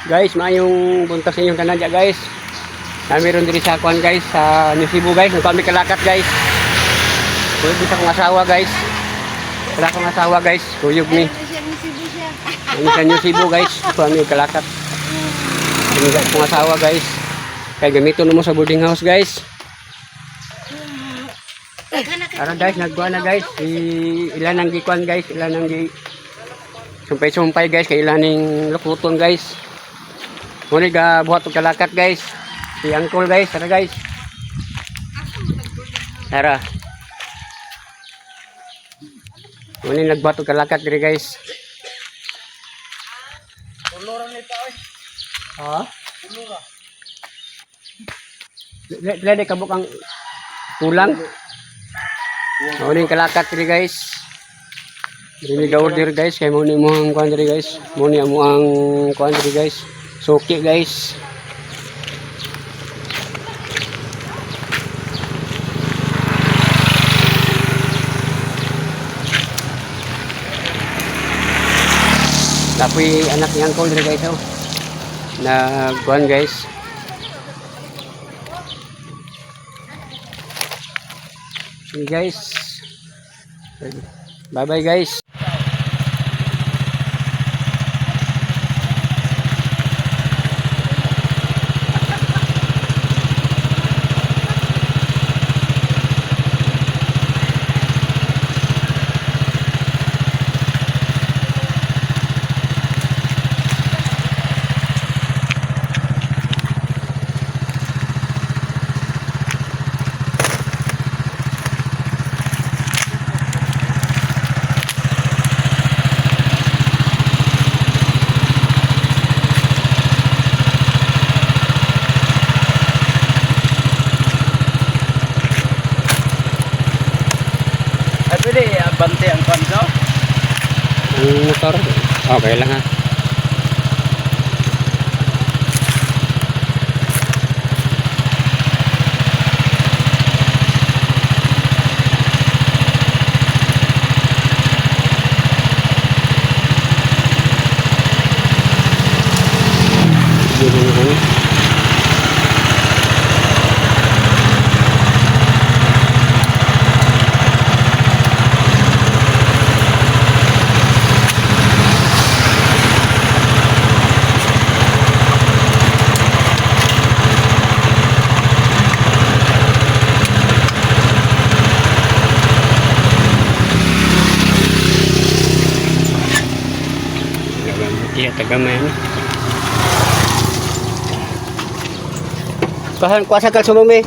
Guys, maayong buntas sa inyong tanan guys. Mayroon diri sa kuan guys sa New Cebu guys. Nagpami kalakat guys. Kuyog sa kong asawa guys. Wala akong asawa guys. Kuyog ni. Ano sa New Cebu guys. Nagpami kalakat. Ano sa kong asawa guys. Kaya gamito mo sa boarding house guys. Ara guys, nagkuha na guys. Ilan ang gikuan guys. Ilan ang sumpay-sumpay guys. Kaya ilan ang lukuton guys. Muna ga buhat og kalakat guys. Si Uncle guys, tara guys. Tara. Muna nagbuhat og kalakat diri guys. Uluran nito oy. Ha? Ulura. Lede kabuk ang tulang. Muna kalakat diri guys. Dili ga-order guys, kay muna mo ang kuan diri guys. Muna mo ang kuan diri guys. Suki guys. Tapi anak ni Uncle diri guys oh. Nagkuhan guys. Okay guys. Bye bye guys. Pwede abante ang panso? Ang motor. Okay lang ha. Iya tagamay ni. Kuasa kal sumumi.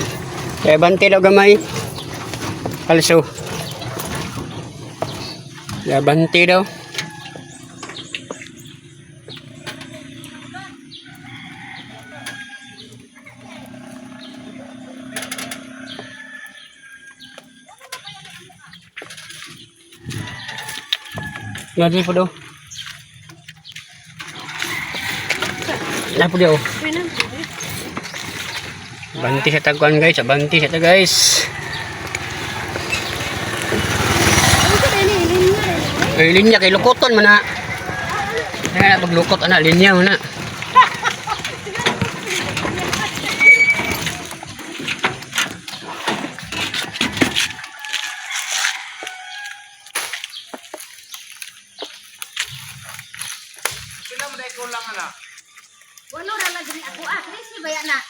Kaya bante daw gamay. Kalso. Ya bante daw. Lagi po daw. Apa dia? Banti sa taguan guys, banti sa guys. Linya kay lukoton man na. Na paglukot ana linya man na. Sila mo dai kulang ana. Wala na lang diri ako si bayana.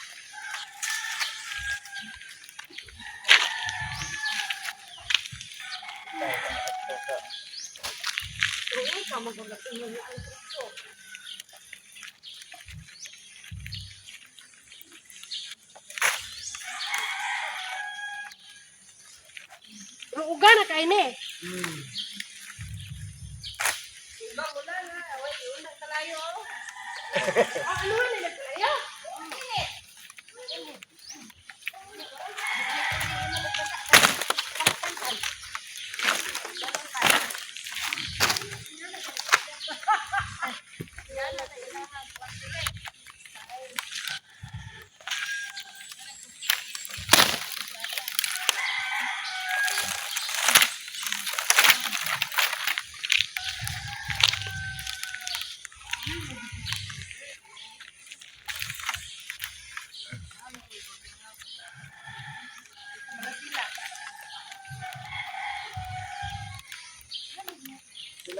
Uga na kay ni. Wala na, away yun na kalayo. Ano na nagkalayo?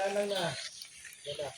Wala lang na. Wala.